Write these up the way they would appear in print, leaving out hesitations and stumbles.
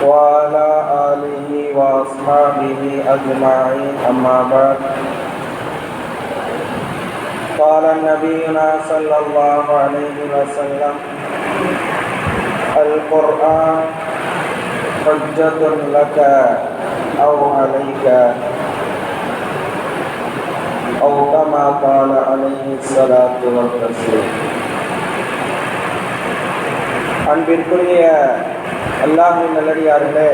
وعلى آله وأصحابه أجمعين أما بعد قال نبينا صلى الله عليه وسلم القرآن حجة لك أو عليك أو كما قال عليه الصلاة والتسليم. அன்பிற்குரிய அல்லாஹ்வின் நல்லடியார்களே,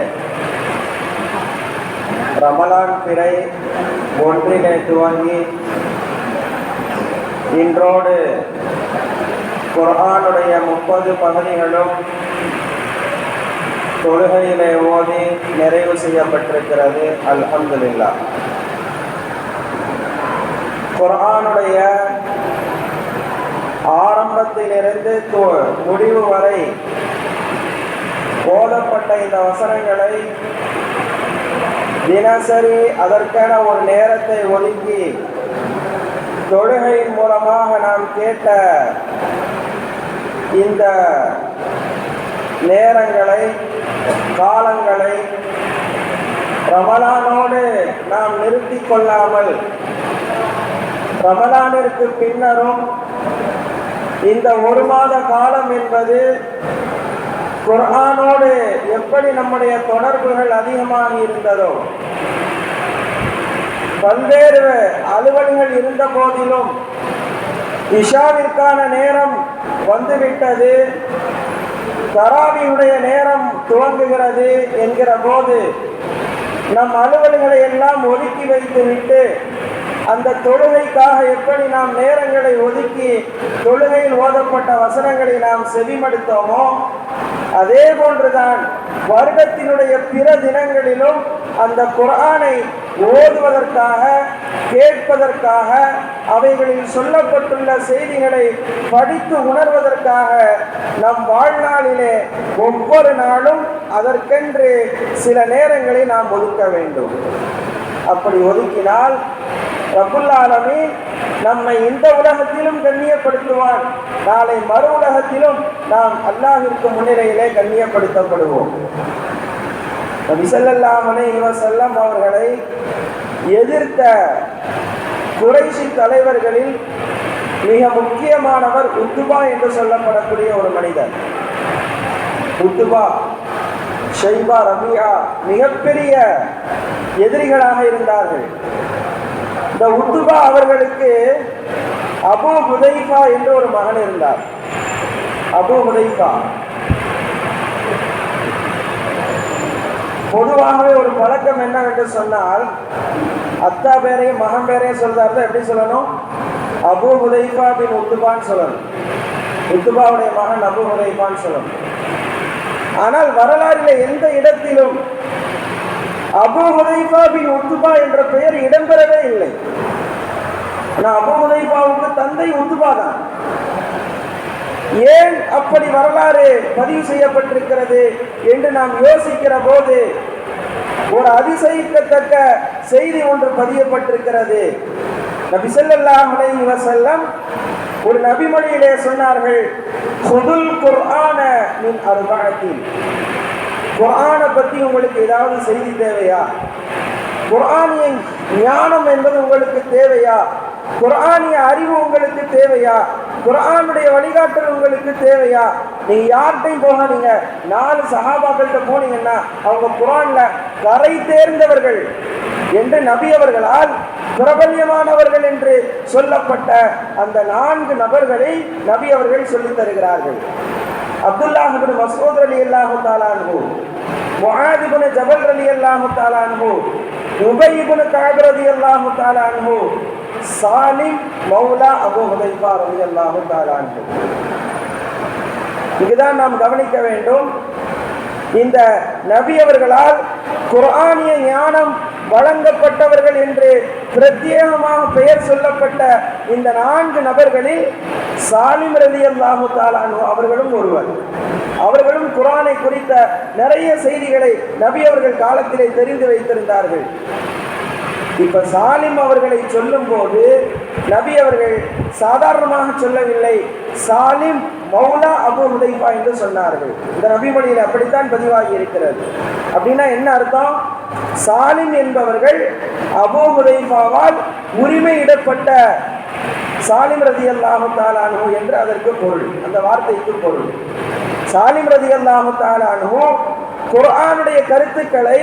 ரமலான் பிறை ஒன்றிலே துவங்கி இன்றோடு குர்ஆனுடைய 30 பகுதிகளும் தொழுகையிலே ஓதி நிறைவு செய்யப்பட்டிருக்கிறது. அல்ஹம்துலில்லாஹ். குர்ஆனுடைய ஆரம்பத்திலிருந்து முடிவு வரை ஓதப்பட்ட இந்த வசனங்களை தினசரி அதற்கான ஒரு நேரத்தை ஒதுக்கி தொழுகையின் மூலமாக நாம் கேட்ட இந்த நேரங்களை, காலங்களை ரமலானோடு நாம் நிறுத்தி கொள்ளாமல் ரமலானிற்கு பின்னரும் இந்த ஒரு மாத காலம் என்பது குர்ஆனோடு எப்படி நம்முடைய தொடர்புகள் அதிகமாக இருந்ததோ, பல்வேறு அலுவல்கள் இருந்த போதிலும் இஷாவிற்கான நேரம் வந்துவிட்டது, தராவியுடைய நேரம் துவங்குகிறது என்கிற போது நம் அலுவல்களை எல்லாம் ஒதுக்கி வைத்துவிட்டு அந்த தொழுகைக்காக எப்படி நாம் நேரங்களை ஒதுக்கி தொழுகையில் ஓதப்பட்ட வசனங்களை நாம் செவிமடுத்தோமோ, அதே போன்றுதான் வருடத்தினுடைய பிற தினங்களிலும் அந்த குர்ஆனை ஓதுவதற்காக, கேட்பதற்காக, அவைகளில் சொல்லப்பட்டுள்ள செய்திகளை படித்து உணர்வதற்காக நம் வாழ்நாளிலே ஒவ்வொரு நாளும் அதற்கென்று சில நேரங்களை நாம் ஒதுக்க வேண்டும். அப்படி ஒதுக்கினால் ரப்புல் ஆலமீன் நம்மை இந்த உலகத்திலும் கண்ணியப்படுத்துவான், நாளை மறு உலகத்திலும் நாம் அல்லாஹ்விற்கு முன்னிலையிலே கண்ணியப்படுத்தப்படுவோம். நபி ஸல்லல்லாஹு அலைஹி வஸல்லம் அவர்களை எதிர்த்த குறைஷி தலைவர்களில் மிக முக்கியமானவர் உத்துபா என்று சொல்லப்படக்கூடிய ஒரு மனிதர். உத்துபா, ஷைபா, ரபியா மிகப்பெரிய எதிரிகளாக இருந்தார்கள். இந்த உத்துபா அவர்களுக்கு அபூ ஹுதைஃபா என்று ஒரு மகன் இருந்தார். அபூ ஹுதைஃபா பொதுவாகவே ஒரு பழக்கம் என்னவென்று சொன்னால், அத்தா பேரையும் மகன் பேரையும் சொல்றாரு, எப்படி சொல்லணும்? அபூ ஹுதைஃபா பின் உத்துபான்னு சொல்லணும். உத்துபாவுடைய மகன் அபூ ஹுதைஃபான்னு சொல்லணும். ஆனால் வரலாறிலே எந்த இடத்திலும் அபூ ஹுதைஃபா பின் உத்துபா என்ற பெயர் இடம்பெறவே இல்லை. ஆனால் அபூ ஹுதைஃபாவுக்கு தந்தை உத்துபா தான். ஏன் அப்படி வரலாறு பதிவு செய்யப்பட்டிருக்கிறது என்று நாம் யோசிக்கிற போது ஒரு அதிசயிக்கத்தக்க செய்தி ஒன்று பதியப்பட்டிருக்கிறது. நபி ஸல்லல்லாஹு அலைஹி வஸல்லம் ஒரு நபிமொழியிலே சொன்னார்கள், குதுல் குர்ஆன மின் அர்பஅத்தின். குர்ஆனை பற்றி உங்களுக்கு ஏதாவது செய்தி தேவையா? குர்ஆனிய ஞானம் என்பது உங்களுக்கு தேவையா? குர்ஆனிய அறிவு உங்களுக்கு தேவையா? குர்ஆனுடைய வழிகாட்டல் உங்களுக்கு தேவையா? நீங்க யார்கிட்டையும் போகாதீங்க. 4 சஹாபாக்கள்கிட்ட போனீங்கன்னா அவங்க குர்ஆன்ல கரை தேர்ந்தவர்கள் என்று நபி அவர்களால் பிரபல்யமானவர்கள் என்று சொல்லப்பட்ட அந்த 4 நபர்களை நபி அவர்கள் சொல்லித் தருகிறார்கள். அப்துல்லாஹ் இப்னு மஸ்ஊத் ரலியல்லாஹு தஆலா அன்ஹு, முஆத் இப்னு ஜபல் ரலியல்லாஹு தஆலா அன்ஹு, உபய் இப்னு கஅப் ரலியல்லாஹு தஆலா அன்ஹு, சாலிம் மௌலா அபூ ஹுதைஃபா ரலியல்லாஹு தஆலா அன்ஹு. இதுதான் நாம் கவனிக்க வேண்டும். இந்த நபி அவர்களால் குர்ஆனிய ஞானம் வழங்கப்பட்டவர்கள் என்று பிரத்யேகமாக பெயர் சொல்லப்பட்ட இந்த 4 நபர்களில் சாலிம் ரலியல்லாஹு தஆலா அன்ஹு அவர்களும் ஒருவர். அவர்களும் குர்ஆனை குறித்த நிறைய செய்திகளை நபி அவர்கள் காலத்திலே தெரிந்து வைத்திருந்தார்கள். இப்ப சாலிம் அவர்களை சொல்லும் போது நபி அவர்கள் சாதாரணமாக சொல்லவில்லை, சாலிம் மௌலா அபூ ஹுதைஃபா என்று சொன்னார்கள். இந்த நபிமொழியில் அப்படித்தான் பதிவாகி இருக்கிறது. அப்படின்னா என்ன அர்த்தம்? சாலிம் என்பவர்கள் அபூ ஹுதைஃபாவால் உரிமையிடப்பட்ட சாலிம் ரலியல்லாஹு தஆலா அன்ஹு என்று அதற்கு பொருள், அந்த வார்த்தைக்கு பொருள். சாலிம் ரலியல்லாஹு தஆலா அன்ஹு குர்ஆனுடைய கருத்துக்களை,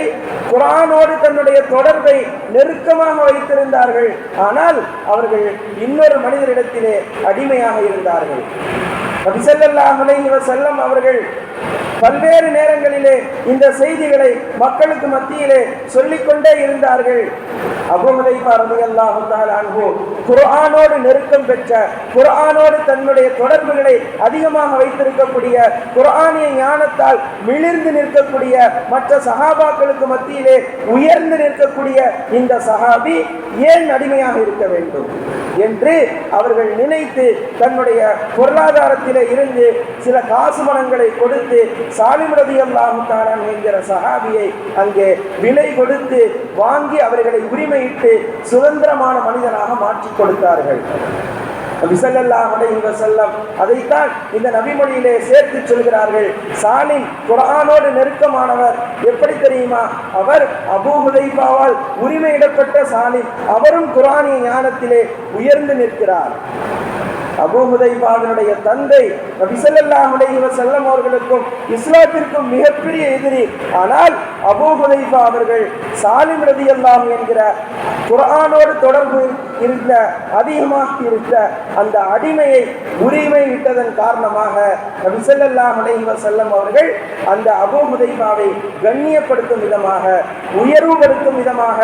குர்ஆனோடு தன்னுடைய தொடர்பை நெருக்கமாக வைத்திருந்தார்கள். ஆனால் அவர்கள் இன்னொரு மனிதரிடத்திலே அடிமையாக இருந்தார்கள். நபி ஸல்லல்லாஹு அலைஹி வஸல்லம் அவர்கள் பல்வேறு நேரங்களிலே இந்த செய்திகளை மக்களுக்கு மத்தியிலே சொல்லிக்கொண்டே இருந்தார்கள். அபூ ஹுதைஃபா ரலியல்லாஹு தஆலா அன்ஹு குர்ஆனோடு நெருக்கம் பெற்ற, குர்ஆனோடு தன்னுடைய தொடர்புகளை அதிகமாக வைத்திருக்கக்கூடிய, குர்ஆனிய ஞானத்தால் மிளிர்ந்து நிற்கக்கூடிய, மற்ற சஹாபாக்களுக்கு மத்தியிலே உயர்ந்து நிற்கக்கூடிய இந்த சஹாபி ஏன் அடிமையாக இருக்க வேண்டும் என்று அவர்கள் நினைத்து தன்னுடைய பொருளாதாரத்திலே இருந்து சில காசு பணங்களை கொடுத்து சாலிம் ரலியல்லாஹு தஆலா என்கிற சஹாபியை அங்கே விலை கொடுத்து வாங்கி அவர்களை உரிமையிட்டு சுதந்திரமான மனிதனாக மாற்றி கொடுத்தார்கள். நபி ஸல்லல்லாஹு அலைஹி வஸல்லம் அதைத்தான் இந்த நபிமொழியிலே சேர்த்து சொல்கிறார்கள். சாலிம் குர்ஆனோடு நெருக்கமானவர். எப்படி தெரியுமா? அவர் அபூ ஹுதைஃபாவால் உரிமையிடப்பட்ட சாலிம். அவரும் குர்ஆனிய ஞானத்திலே உயர்ந்து நிற்கிறார். அபூ ஹுதைஃபாவினுடைய தந்தை நபி ஸல்லல்லாஹு அலைஹி வஸல்லம் அவர்களுக்கும் இஸ்லாத்திற்கும் மிகப்பெரிய எதிரி. ஆனால் அபூ ஹுதைஃபா அவர்கள் சாலிம் ரலியல்லாஹு என்கிற குர்ஆனோடு தொடர்பு இருந்த, அதிகமாக இருந்த அந்த அடிமையை உரிமை விட்டதன் காரணமாக நபி ஸல்லல்லாஹு அலைஹி வஸல்லம் அவர்கள் அந்த அபூ ஹுதைஃபாவை கண்ணியப்படுத்தும் விதமாக, உயர்வுபடுத்தும் விதமாக,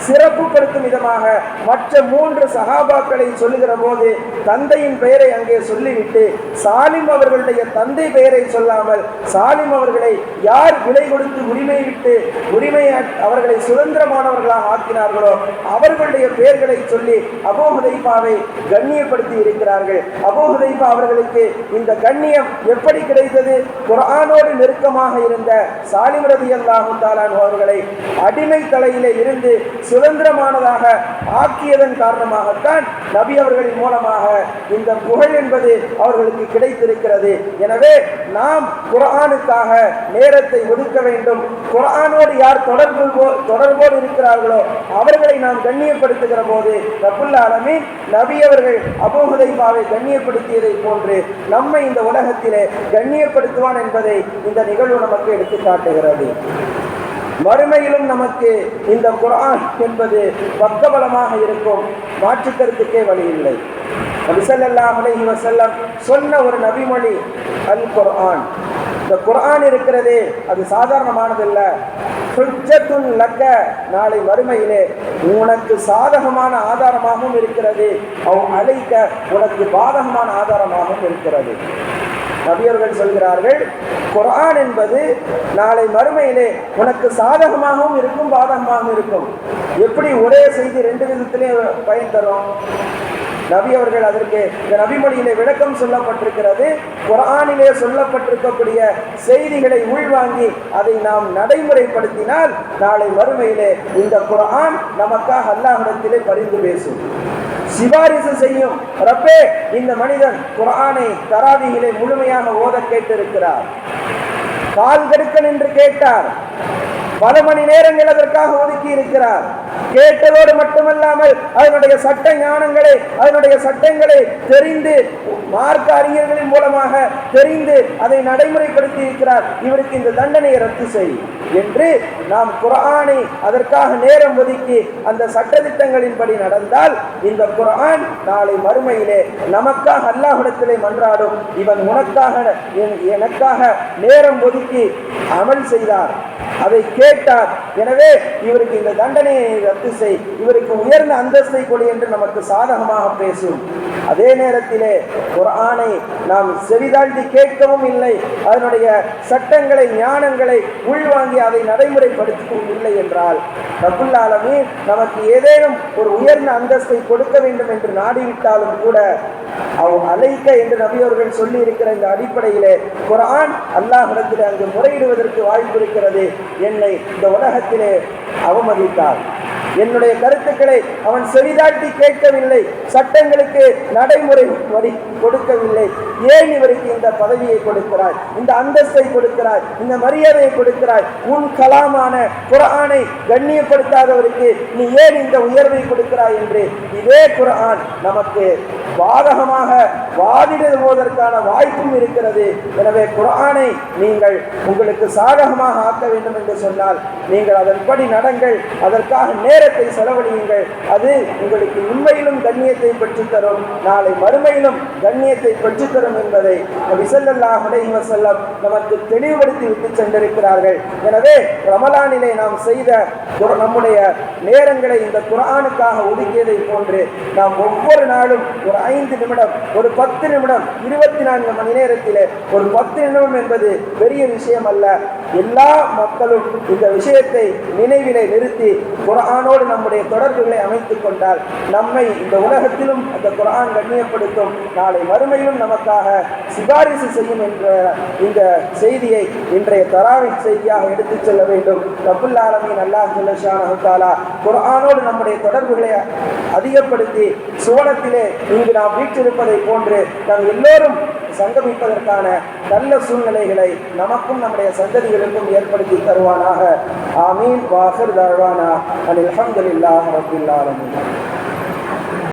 சிறப்புப்படுத்தும் விதமாக மற்ற 3 சஹாபாக்களை சொல்லுகிற போது தந்தையின் பெயரை அங்கே சொல்லிவிட்டு சாலிம் அவர்களுடைய தந்தை பெயரை சொல்லாமல் சாலிம் அவர்களை யார் விலை கொடுத்து உரிமை விட்டு அவர்களை சுதந்திரமானவர்களாக ஆக்கினார்களோ அவர்களுடைய பெயர்களை சொல்லி அபூ ஹுதைஃபாவை கண்ணியப்படுத்தி இருக்கிறார்கள். அபூ ஹுதைஃபா அவர்களுக்கு இந்த கண்ணியம் எப்படி கிடைத்தது? குர்ஆனோடு நெருக்கமாக இருந்த சாலிம் ரலியல்லாஹு தஆலா அவர்களை அடிமை தலையிலே இருந்து சுதந்திரமானதாக ஆக்கியதன் காரணமாகத்தான் நபி அவர்களின் மூலமாக இந்த புகழ் என்பது அவர்களுக்கு கிடைத்திருக்கிறது. எனவே நாம் குர்ஆனுக்காக நேரத்தை ஒதுக்க வேண்டும். குர்ஆனோடு யார் தொடர்போடு இருக்கிறார்களோ அவர்களை நாம் கண்ணியப்படுத்துகிற போது ரப்புல் ஆலமீன் நபி அவர்கள் அபூ ஹுதைஃபாவை கண்ணியப்படுத்தியதை போன்று நம்மை இந்த உலகத்திலே கண்ணியப்படுத்துவான் என்பதை இந்த நிகழ்வு நமக்கு எடுத்து காட்டுகிறது. மறுமையிலும் நமக்கு இந்த குர்ஆன் என்பது பக்கபலமாக இருக்கும். மாற்றுக்கருத்துக்கே வழி இல்லை. நபி ஸல்லல்லாஹு அலைஹி வஸல்லம் சொன்ன ஒரு நபிமொழி அல் குர்ஆன். இந்த குர்ஆன் இருக்கிறதே அது சாதாரணமானதல்ல. ஹுஜ்ஜத்துன் லக்க, நாளை மறுமையிலே உனக்கு சாதகமான ஆதாரமாகவும் இருக்கிறது, அவ் அலைக்க, உனக்கு பாதகமான ஆதாரமாகவும் இருக்கிறது. நபியர்கள் சொல்கிறார்கள், குர்ஆன் என்பது நாளை மறுமையிலே உனக்கு சாதகமாகவும் இருக்கும், பாதகமாகவும் இருக்கும். எப்படி ஒரே செய்தி 2 விதத்திலே பயன் தரும்? நபி அவர்கள் அதற்கு இந்த நபிமொழியிலே விளக்கம் சொல்லப்பட்டிருக்கிறது. குர்ஆனிலே சொல்லப்பட்டிருக்கக்கூடிய செய்திகளை உள்வாங்கி அதை நாம் நடைமுறைப்படுத்தினால் நாளை மறுமையிலே இந்த குர்ஆன் நமக்காக அல்லாஹ்விடத்திலே பரிந்து பேசும், சிபாரிசு செய்யும். ரப்பே, இந்த மனிதன் குர்ஆனை தராவீஹிலே முழுமையாக ஓத கேட்டிருக்கிறார், கால் கடுக்க நின்று கேட்டார், பல மணி நேரங்கள் அதற்காக ஒதுக்கி இருக்கிறார். கேட்டதோடு மட்டுமல்லாமல் அதனுடைய சட்ட ஞானங்களை, அதனுடைய சட்டங்களை தெரிந்து, மார்க்க அறிஞர்களின் மூலமாக தெரிந்து அதை நடைமுறைப்படுத்தி இருக்கிறார். இவருக்கு இந்த தண்டனையை ரத்து செய் என்று நாம் குர்ஆனை அதற்காக நேரம் ஒதுக்கி அந்த சட்டதிட்டங்களின்படி நடந்தால் இந்த குர்ஆன் நாளை மறுமையிலே நமக்காக அல்லாஹ்விடத்திலே மன்றாடும், இவன் உனக்காக எனக்காக நேரம் ஒதுக்கி அமல் செய்தார், அதை கேட்டார், எனவே இவருக்கு இந்த தண்டனையை ரத்து செய், இவருக்கு உயர்ந்த அந்தஸ்தை கொடு என்று நமக்கு சாதகமாக பேசும். அதே நேரத்திலே குர்ஆனை நாம் செவிதாழ்த்தி கேட்கவும் இல்லை, அதனுடைய சட்டங்களை, ஞானங்களை உள்வாங்கி அதை நடைமுறைப்படுத்தவும் இல்லை என்றால் ரப்புல் ஆலமீன் நமக்கு ஏதேனும் ஒரு உயர்ந்த அந்தஸ்தை கொடுக்க வேண்டும் என்று நாடிவிட்டாலும் கூட அவ் அலைக்க என்று நபியவர்கள் சொல்லி இருக்கிற இந்த அடிப்படையிலே குர்ஆன் அல்லாஹ்விடத்திலே அங்கு முறையிடுவதற்கு வாய்ப்பு இருக்கிறது. என்னை இந்த உலகத்திலே அவமதித்தார், என்னுடைய கருத்துக்களை அவன் செவிதாட்டி கேட்கவில்லை, சட்டங்களுக்கு நடைமுறை வரி கொடுக்கவில்லை. ஏன் இவருக்கு இந்த பதவியை கொடுக்கிறாய், இந்த அந்தஸ்தை கொடுக்கிறாய், இந்த மரியாதையை கொடுக்கிறாய்? உன் கலாமான குர்ஆனை கண்ணியப்படுத்தாதவருக்கு நீ ஏன் இந்த உயர்வை கொடுக்கிறாய் என்று இதே குர்ஆன் நமக்கு பாதகமாக வாதிடுவதற்கான வாய்ப்பும் இருக்கிறது. எனவே குர்ஆனை நீங்கள் உங்களுக்கு சாதகமாக ஆக்க வேண்டும் என்று சொன்னால் நீங்கள் அதன்படி நடங்கள், அதற்காக நேரத்தை செலவழியுங்கள். அது உங்களுக்கு உண்மையிலும் கண்ணியத்தை பெற்றுத்தரும், நாளை மறுமையிலும் கண்ணியத்தை பெற்றுத்தரும் என்பதை நபி ஸல்லல்லாஹு அலைஹி வஸல்லம் நமக்கு தெளிவுபடுத்தி விட்டு சென்றிருக்கிறார்கள். எனவே ரமலானிலே நாம் செய்த நம்முடைய நேரங்களை இந்த குர்ஆனுக்காக ஒதுக்கியதை போன்று நாம் ஒவ்வொரு நாளும் ஒரு 5 நிமிடம், ஒரு 10 நிமிடம், 24 மணி நேரத்திலே ஒரு 10 நிமிடம் என்பது பெரிய விஷயம் அல்ல. எல்லா மக்களும் இந்த விஷயத்தை நினைவிலே நிறுத்தி குர்ஆனோடு நம்முடைய தொடர்புகளை அமைத்துக் கொண்டால் நம்மை இந்த உலகத்திலும் அந்த குர்ஆன் கண்ணியப்படுத்தும், நாளை மறுமையிலும் நமக்காக சிபாரிசு செய்யும் என்ற இந்த செய்தியை இன்றைய தராவிஹ் செய்தியாக எடுத்துச் செல்ல வேண்டும். ரப்புல் ஆலமீன் அல்லாஹ் ஜல்ல ஷானஹு தஆலா குர்ஆனோடு நம்முடைய தொடர்புகளை அதிகப்படுத்தி சுவனத்திலே இங்கு நாம் வீற்றிருப்பதை போன்று நாம் எல்லோரும் சங்கமிப்பதற்கான நல்ல சூழ்நிலைகளை நமக்கும் நம்முடைய சந்ததிகளுக்கும் ஏற்படுத்தி தருவானாக. ஆமீன். வாஹிர் தஅவானா அல்ஹம்துலில்லாஹி ரப்பில் ஆலமீன்.